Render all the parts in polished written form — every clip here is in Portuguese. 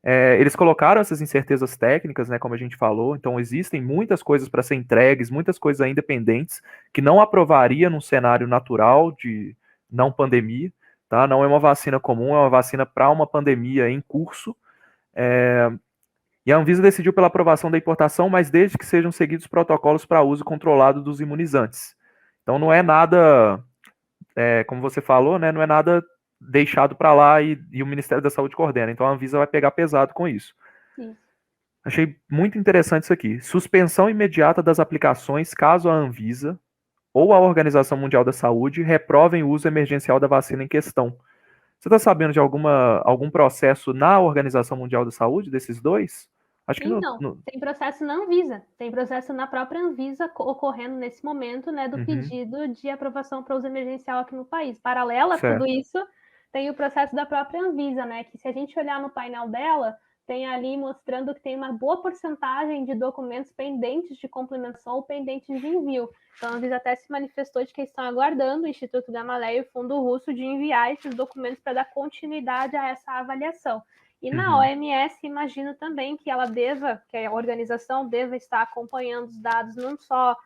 Eles colocaram essas incertezas técnicas, né, como a gente falou, então existem muitas coisas para ser entregues, muitas coisas ainda pendentes, que não aprovaria num cenário natural de não pandemia, tá? Não é uma vacina comum, é uma vacina para uma pandemia em curso, e a Anvisa decidiu pela aprovação da importação, mas desde que sejam seguidos protocolos para uso controlado dos imunizantes. Então não é nada, como você falou, né, não é nada deixado para lá e o Ministério da Saúde coordena. Então a Anvisa vai pegar pesado com isso. Isso. Achei muito interessante isso aqui. Suspensão imediata das aplicações caso a Anvisa ou a Organização Mundial da Saúde reprovem o uso emergencial da vacina em questão. Você está sabendo de algum processo na Organização Mundial da Saúde desses dois? Acho que Então, tem processo na Anvisa, tem processo na própria Anvisa ocorrendo nesse momento, né, do Uhum, pedido de aprovação para uso emergencial aqui no país. Paralela a tudo certo. isso, tem o processo da própria Anvisa, né, que se a gente olhar no painel dela, tem ali mostrando que tem uma boa porcentagem de documentos pendentes de complementação ou pendentes de envio. Então, a Anvisa até se manifestou de que estão aguardando o Instituto Gamaleya e o Fundo Russo de enviar esses documentos para dar continuidade a essa avaliação. E na Uhum, OMS, imagino também que que a organização deva estar acompanhando os dados não só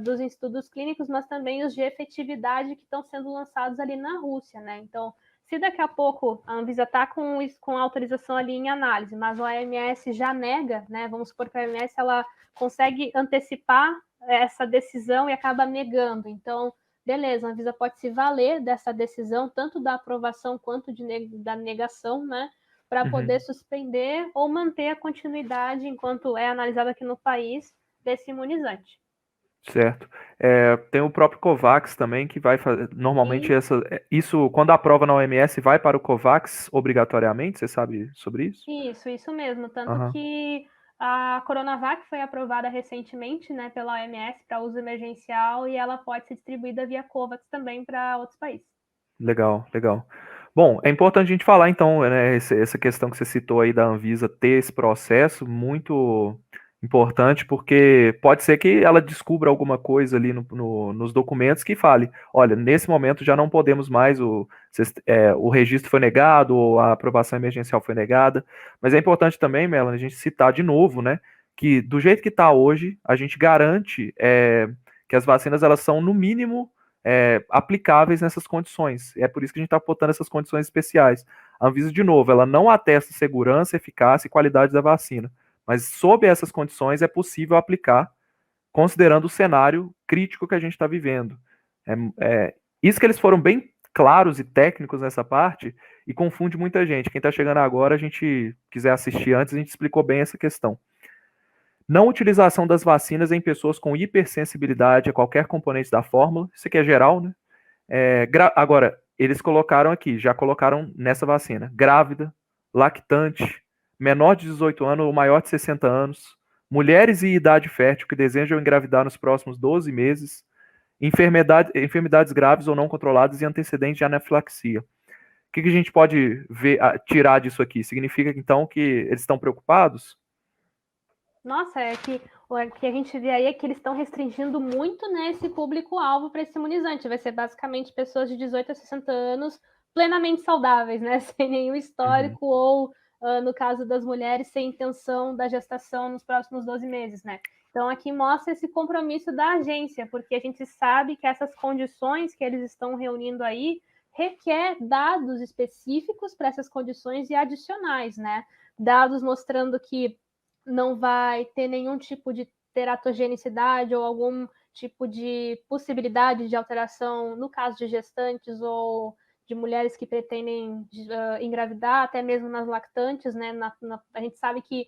dos estudos clínicos, mas também os de efetividade que estão sendo lançados ali na Rússia, né? Então, se daqui a pouco a Anvisa está com autorização ali em análise, mas a OMS já nega, né? Vamos supor que a OMS ela consegue antecipar essa decisão e acaba negando. Então, beleza, a Anvisa pode se valer dessa decisão, tanto da aprovação quanto da negação, né? Para uhum. poder suspender ou manter a continuidade enquanto é analisado aqui no país desse imunizante. Certo. Tem o próprio COVAX também, que vai fazer. Normalmente, E isso, quando aprova na OMS, vai para o COVAX obrigatoriamente? Você sabe sobre isso? isso mesmo. Tanto Aham. que a Coronavac foi aprovada recentemente, né, pela OMS para uso emergencial e ela pode ser distribuída via COVAX também para outros países. Legal, legal. Bom, é importante a gente falar, então, né, essa questão que você citou aí da Anvisa ter esse processo muito importante, porque pode ser que ela descubra alguma coisa ali nos documentos que fale, olha, nesse momento já não podemos mais, o registro foi negado, ou a aprovação emergencial foi negada, mas é importante também, Melanie, a gente citar de novo, né, que do jeito que está hoje, a gente garante que as vacinas, elas são, no mínimo, aplicáveis nessas condições. É por isso que a gente está botando essas condições especiais. A Anvisa, de novo, ela não atesta segurança, eficácia e qualidade da vacina, mas sob essas condições é possível aplicar, considerando o cenário crítico que a gente está vivendo. É, isso que eles foram bem claros e técnicos nessa parte e confunde muita gente. Quem está chegando agora, a gente quiser assistir antes, a gente explicou bem essa questão. Não utilização das vacinas em pessoas com hipersensibilidade a qualquer componente da fórmula, isso aqui é geral, né? Agora, eles colocaram aqui, já colocaram nessa vacina, grávida, lactante, menor de 18 anos ou maior de 60 anos, mulheres em idade fértil que desejam engravidar nos próximos 12 meses, enfermidades graves ou não controladas e antecedentes de anafilaxia. O que a gente pode tirar disso aqui? Significa, então, que eles estão preocupados? Nossa, o que a gente vê aí é que eles estão restringindo muito, né, esse público-alvo para esse imunizante. Vai ser basicamente pessoas de 18 a 60 anos plenamente saudáveis, né, sem nenhum Uhum, histórico ou, no caso das mulheres, sem intenção da gestação nos próximos 12 meses, né. Então, aqui mostra esse compromisso da agência, porque a gente sabe que essas condições que eles estão reunindo aí requer dados específicos para essas condições e adicionais, né. Dados mostrando que não vai ter nenhum tipo de teratogenicidade ou algum tipo de possibilidade de alteração no caso de gestantes ou de mulheres que pretendem engravidar, até mesmo nas lactantes, né? A gente sabe que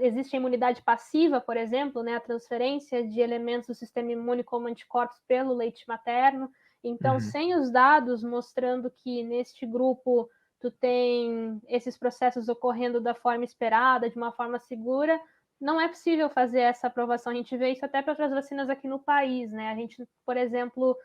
existe a imunidade passiva, por exemplo, né? A transferência de elementos do sistema imune como anticorpos pelo leite materno. Então, uhum. sem os dados mostrando que neste grupo tu tem esses processos ocorrendo da forma esperada, de uma forma segura, não é possível fazer essa aprovação. A gente vê isso até para outras vacinas aqui no país, né? A gente, por exemplo,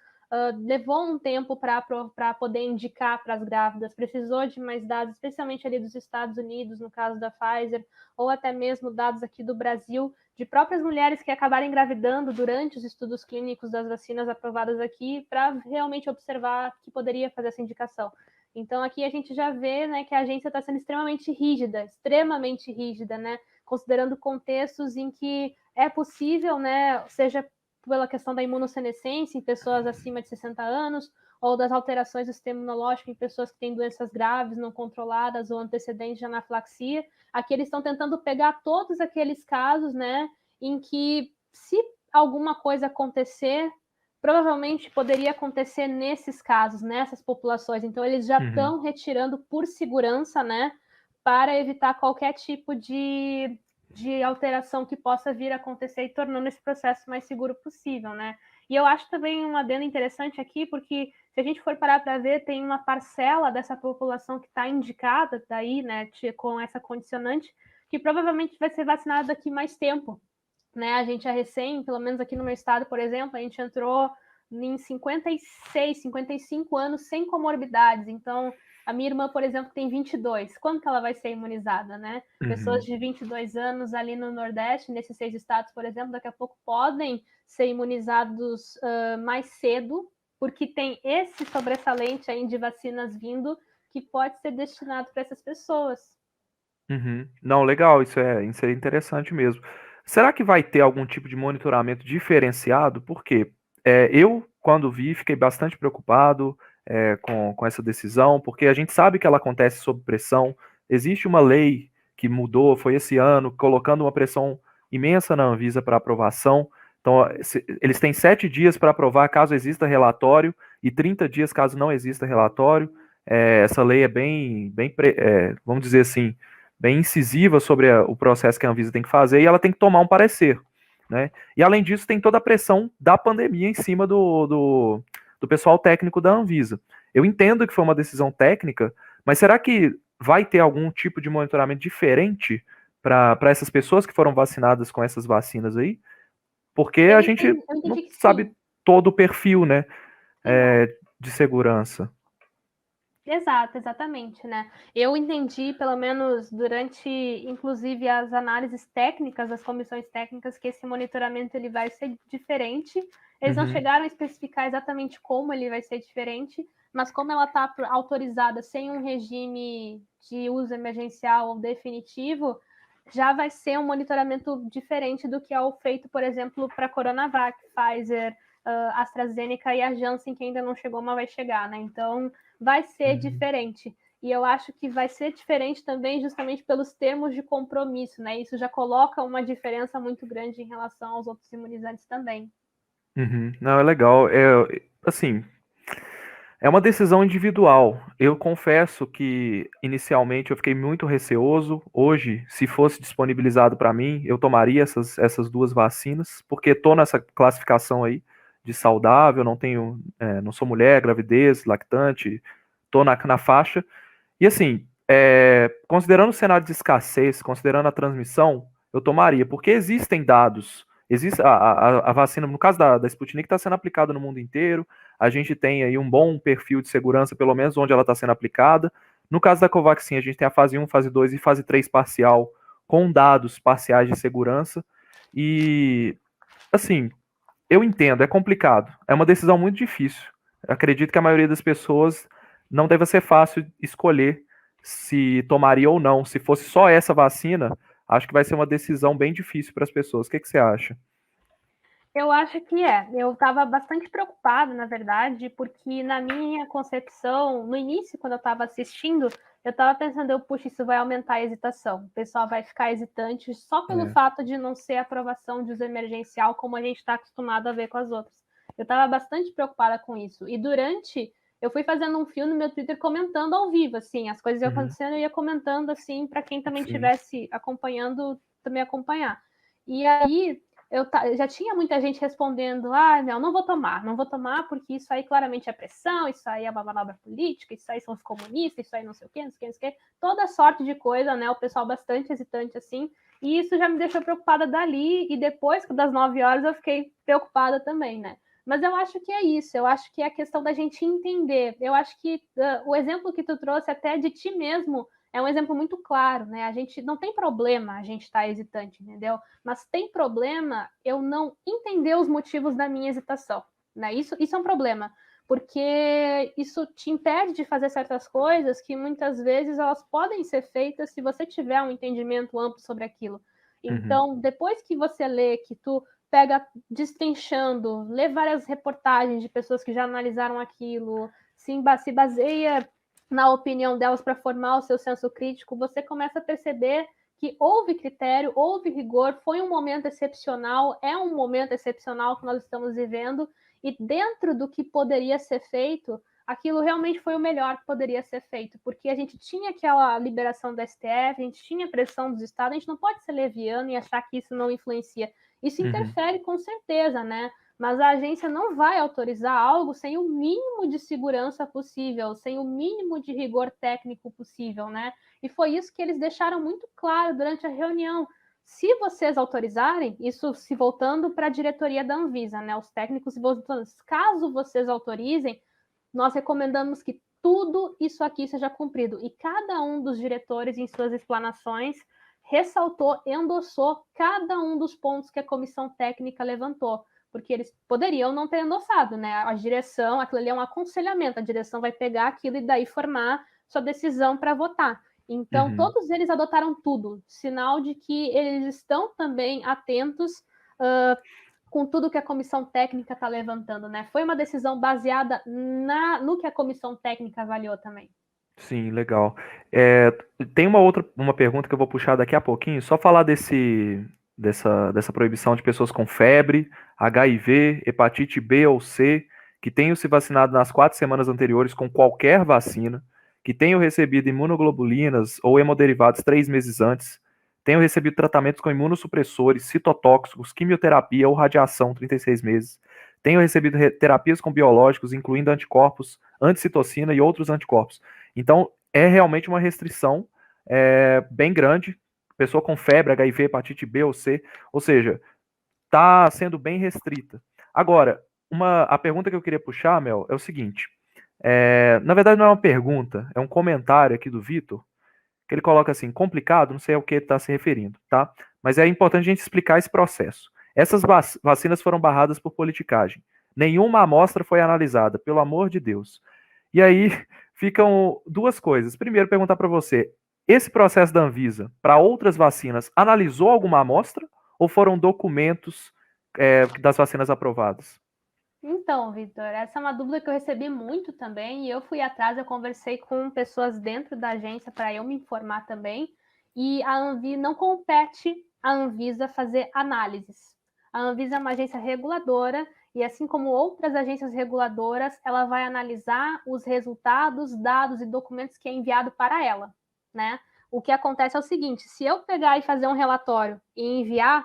levou um tempo para poder indicar para as grávidas, precisou de mais dados, especialmente ali dos Estados Unidos, no caso da Pfizer, ou até mesmo dados aqui do Brasil, de próprias mulheres que acabaram engravidando durante os estudos clínicos das vacinas aprovadas aqui, para realmente observar que poderia fazer essa indicação. Então, aqui a gente já vê, né, que a agência está sendo extremamente rígida, né, considerando contextos em que é possível, né, seja pela questão da imunossenescência em pessoas acima de 60 anos, ou das alterações do sistema imunológico em pessoas que têm doenças graves, não controladas ou antecedentes de anafilaxia. Aqui eles estão tentando pegar todos aqueles casos, né, em que, se alguma coisa acontecer, provavelmente poderia acontecer nesses casos, nessas populações. Então, eles já estão retirando por segurança, né, para evitar qualquer tipo de alteração que possa vir a acontecer e tornando esse processo mais seguro possível, né? E eu acho também um adendo interessante aqui, porque se a gente for parar para ver, tem uma parcela dessa população que está indicada daí, né, com essa condicionante, que provavelmente vai ser vacinada daqui mais tempo, né? A gente é recém, pelo menos aqui no meu estado, por exemplo, a gente entrou em 56, 55 anos sem comorbidades. Então, a minha irmã, por exemplo, tem 22. Quando que ela vai ser imunizada, né? Pessoas de 22 anos ali no Nordeste, nesses 6 estados, por exemplo, daqui a pouco podem ser imunizados mais cedo, porque tem esse sobressalente aí de vacinas vindo que pode ser destinado para essas pessoas. Não, legal, isso é interessante mesmo. Será que vai ter algum tipo de monitoramento diferenciado? Porque eu, quando vi, fiquei bastante preocupado com essa decisão, porque a gente sabe que ela acontece sob pressão. Existe uma lei que mudou, foi esse ano, colocando uma pressão imensa na Anvisa para aprovação. Então, eles têm 7 dias para aprovar caso exista relatório e 30 dias caso não exista relatório. Essa lei é vamos dizer assim, bem incisiva sobre o processo que a Anvisa tem que fazer e ela tem que tomar um parecer, né? E além disso, tem toda a pressão da pandemia em cima do pessoal técnico da Anvisa. Eu entendo que foi uma decisão técnica, mas será que vai ter algum tipo de monitoramento diferente para essas pessoas que foram vacinadas com essas vacinas aí? Porque a gente Eu não entendi que sabe sim. todo o perfil, né, Exato. de segurança. Exato, exatamente, né? Eu entendi, pelo menos durante, inclusive, as análises técnicas, as comissões técnicas, que esse monitoramento ele vai ser diferente. Eles não Uhum, chegaram a especificar exatamente como ele vai ser diferente, mas como ela está autorizada sem um regime de uso emergencial ou definitivo, já vai ser um monitoramento diferente do que é o feito, por exemplo, para Coronavac, Pfizer, AstraZeneca e a Janssen, que ainda não chegou, mas vai chegar, né? Então, vai ser uhum. diferente. E eu acho que vai ser diferente também justamente pelos termos de compromisso, né? Isso já coloca uma diferença muito grande em relação aos outros imunizantes também. Uhum. Não, é legal. Assim, é uma decisão individual. Eu confesso que inicialmente eu fiquei muito receoso. Hoje, se fosse disponibilizado para mim, eu tomaria essas duas vacinas, porque estou nessa classificação aí de saudável, não sou mulher, gravidez, lactante, estou na faixa. E assim, considerando o cenário de escassez, considerando a transmissão, eu tomaria, porque existem dados. Existe a vacina, no caso da Sputnik, está sendo aplicada no mundo inteiro. A gente tem aí um bom perfil de segurança, pelo menos onde ela está sendo aplicada. No caso da Covaxin, a gente tem a fase 1, fase 2 e fase 3 parcial, com dados parciais de segurança. E, assim, eu entendo, é complicado. É uma decisão muito difícil. Eu acredito que a maioria das pessoas não deve ser fácil escolher se tomaria ou não. Se fosse só essa vacina, acho que vai ser uma decisão bem difícil para as pessoas. O que que você acha? Eu acho que é. Eu estava bastante preocupada, na verdade, porque na minha concepção, no início, quando eu estava assistindo, eu estava pensando, puxa, isso vai aumentar a hesitação. O pessoal vai ficar hesitante só pelo É. fato de não ser aprovação de uso emergencial, como a gente está acostumado a ver com as outras. Eu estava bastante preocupada com isso. E durante, eu fui fazendo um fio no meu Twitter comentando ao vivo, assim, as coisas iam Uhum, acontecendo, eu ia comentando, assim, para quem também sim. estivesse acompanhando, também acompanhar. E aí, já tinha muita gente respondendo: ah, não vou tomar, não vou tomar, porque isso aí claramente é pressão, isso aí é uma manobra política, isso aí são os comunistas, isso aí não sei o quê, não sei o quê, não sei o quê. Toda sorte de coisa, né? O pessoal bastante hesitante assim. E isso já me deixou preocupada dali, e depois das 9 horas eu fiquei preocupada também, né? Mas eu acho que é isso, eu acho que é a questão da gente entender. Eu acho que o exemplo que tu trouxe até de ti mesmo é um exemplo muito claro, né? A gente não tem problema a gente estar hesitante, entendeu? Mas tem problema eu não entender os motivos da minha hesitação, né? Isso é um problema, porque isso te impede de fazer certas coisas que muitas vezes elas podem ser feitas se você tiver um entendimento amplo sobre aquilo. Então, depois que você lê, que tu pega destrinchando, lê várias reportagens de pessoas que já analisaram aquilo, se baseia na opinião delas para formar o seu senso crítico, você começa a perceber que houve critério, houve rigor, foi um momento excepcional, é um momento excepcional que nós estamos vivendo, e dentro do que poderia ser feito, aquilo realmente foi o melhor que poderia ser feito, porque a gente tinha aquela liberação da STF, a gente tinha pressão dos estados, a gente não pode ser leviano e achar que isso não influencia. Isso interfere com certeza, né? Mas a agência não vai autorizar algo sem o mínimo de segurança possível, sem o mínimo de rigor técnico possível, né? E foi isso que eles deixaram muito claro durante a reunião. Se vocês autorizarem, isso se voltando para a diretoria da Anvisa, né? Os técnicos, caso vocês autorizem, nós recomendamos que tudo isso aqui seja cumprido. E cada um dos diretores, em suas explanações, ressaltou, endossou cada um dos pontos que a comissão técnica levantou, porque eles poderiam não ter endossado, né? A direção, aquilo ali é um aconselhamento, a direção vai pegar aquilo e daí formar sua decisão para votar. Então, todos eles adotaram tudo, sinal de que eles estão também atentos com tudo que a comissão técnica está levantando, né? Foi uma decisão baseada no que a comissão técnica avaliou também. Sim, legal. Tem uma pergunta que eu vou puxar daqui a pouquinho, só falar dessa proibição de pessoas com febre, HIV, hepatite B ou C, que tenham se vacinado nas 4 semanas anteriores com qualquer vacina, que tenham recebido imunoglobulinas ou hemoderivados 3 meses antes, tenham recebido tratamentos com imunossupressores, citotóxicos, quimioterapia ou radiação 36 meses, tenham recebido terapias com biológicos, incluindo anticorpos, anticitocina e outros anticorpos. Então, é realmente uma restrição bem grande. Pessoa com febre, HIV, hepatite B ou C, ou seja, está sendo bem restrita. Agora, a pergunta que eu queria puxar, Mel, é o seguinte. Na verdade, não é uma pergunta, é um comentário aqui do Vitor, que ele coloca assim, complicado, não sei ao que ele está se referindo, tá? Mas é importante a gente explicar esse processo. Essas vacinas foram barradas por politicagem. Nenhuma amostra foi analisada, pelo amor de Deus. E aí ficam duas coisas. Primeiro, perguntar para você, esse processo da Anvisa para outras vacinas analisou alguma amostra ou foram documentos das vacinas aprovadas? Então, Vitor, essa é uma dúvida que eu recebi muito também, e eu fui atrás, eu conversei com pessoas dentro da agência para eu me informar também, e a Anvisa não compete a Anvisa fazer análises. A Anvisa é uma agência reguladora, e assim como outras agências reguladoras, ela vai analisar os resultados, dados e documentos que é enviado para ela, né? O que acontece é o seguinte, se eu pegar e fazer um relatório e enviar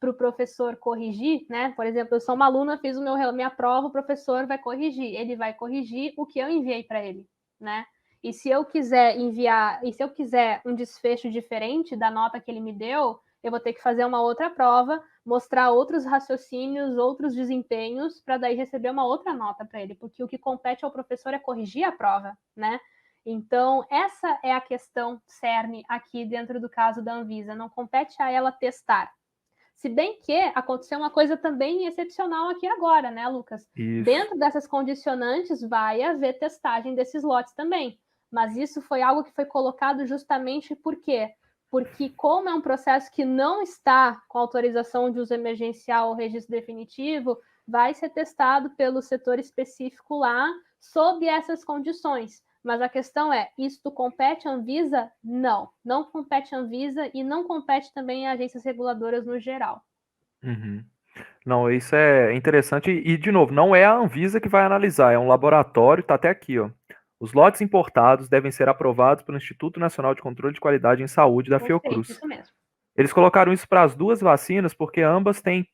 para o professor corrigir, né? Por exemplo, eu sou uma aluna, fiz minha prova, o professor vai corrigir. Ele vai corrigir o que eu enviei para ele, né? E se eu quiser enviar, e se eu quiser um desfecho diferente da nota que ele me deu, eu vou ter que fazer uma outra prova, mostrar outros raciocínios, outros desempenhos, para daí receber uma outra nota para ele, porque o que compete ao professor é corrigir a prova, né? Então, essa é a questão cerne aqui dentro do caso da Anvisa. Não compete a ela testar. Se bem que aconteceu uma coisa também excepcional aqui agora, né, Lucas? Isso. Dentro dessas condicionantes vai haver testagem desses lotes também. Mas isso foi algo que foi colocado justamente por quê? Porque como é um processo que não está com autorização de uso emergencial ou registro definitivo, vai ser testado pelo setor específico lá sob essas condições. Mas a questão é, isto compete à Anvisa? Não, não compete à Anvisa e não compete também a agências reguladoras no geral. Não, isso é interessante. E, de novo, não é a Anvisa que vai analisar, é um laboratório, tá até aqui, ó. Os lotes importados devem ser aprovados pelo Instituto Nacional de Controle de Qualidade em Saúde da Perfeito, Fiocruz. isso mesmo. Eles colocaram isso para as duas vacinas porque ambas têm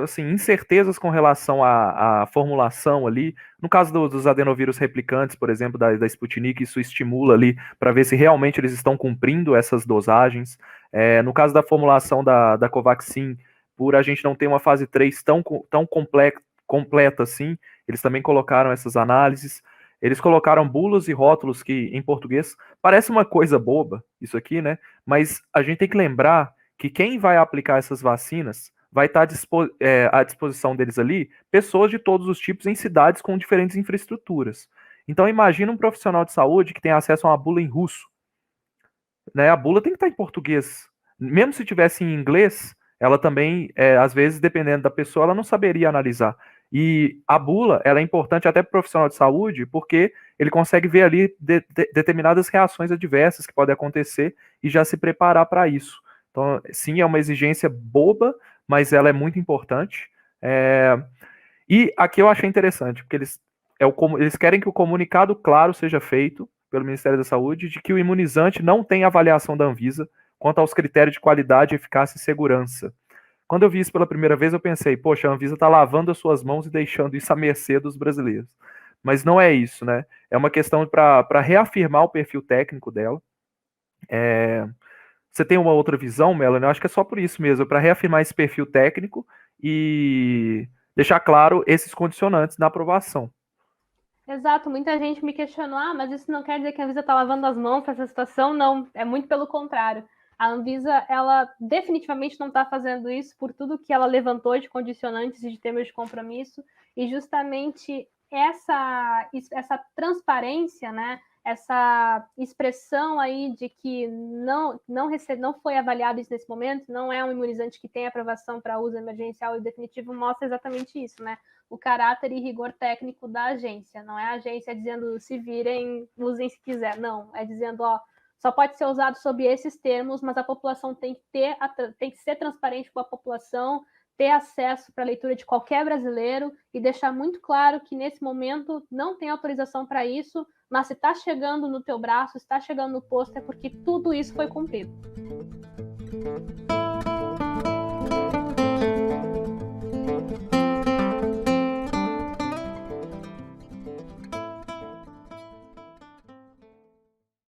assim, incertezas com relação à formulação ali. No caso dos adenovírus replicantes, por exemplo, da Sputnik, isso estimula ali para ver se realmente eles estão cumprindo essas dosagens. No caso da formulação da Covaxin, por a gente não ter uma fase 3 tão completa assim, eles também colocaram essas análises. Eles colocaram bulas e rótulos que, em português, parece uma coisa boba, isso aqui, né? Mas a gente tem que lembrar que quem vai aplicar essas vacinas vai estar à disposição deles ali pessoas de todos os tipos em cidades com diferentes infraestruturas. Então imagina um profissional de saúde que tem acesso a uma bula em russo, né? A bula tem que estar em português. Mesmo se tivesse em inglês, ela também, às vezes, dependendo da pessoa, ela não saberia analisar. E a bula, ela é importante até para o profissional de saúde, porque ele consegue ver ali determinadas reações adversas que podem acontecer e já se preparar para isso. Então, sim, é uma exigência boba, mas ela é muito importante. E aqui eu achei interessante, porque eles querem que o comunicado claro seja feito pelo Ministério da Saúde de que o imunizante não tem avaliação da Anvisa quanto aos critérios de qualidade, eficácia e segurança. Quando eu vi isso pela primeira vez, eu pensei, poxa, a Anvisa está lavando as suas mãos e deixando isso à mercê dos brasileiros. Mas não é isso, né? É uma questão para reafirmar o perfil técnico dela. Você tem uma outra visão, Melanie? Eu acho que é só por isso mesmo, para reafirmar esse perfil técnico e deixar claro esses condicionantes na aprovação. Exato, muita gente me questionou, mas isso não quer dizer que a Anvisa está lavando as mãos para essa situação? Não, é muito pelo contrário. A Anvisa, ela definitivamente não está fazendo isso por tudo que ela levantou de condicionantes e de termos de compromisso, e justamente essa transparência, né, essa expressão aí de que não foi avaliado isso nesse momento, não é um imunizante que tem aprovação para uso emergencial e definitivo, mostra exatamente isso, né? O caráter e rigor técnico da agência. Não é a agência dizendo se virem, usem se quiser. Não, é dizendo, ó, só pode ser usado sob esses termos, mas a população tem que ser transparente com a população, ter acesso para a leitura de qualquer brasileiro e deixar muito claro que nesse momento não tem autorização para isso, mas se está chegando no teu braço, está chegando no posto, é porque tudo isso foi cumprido.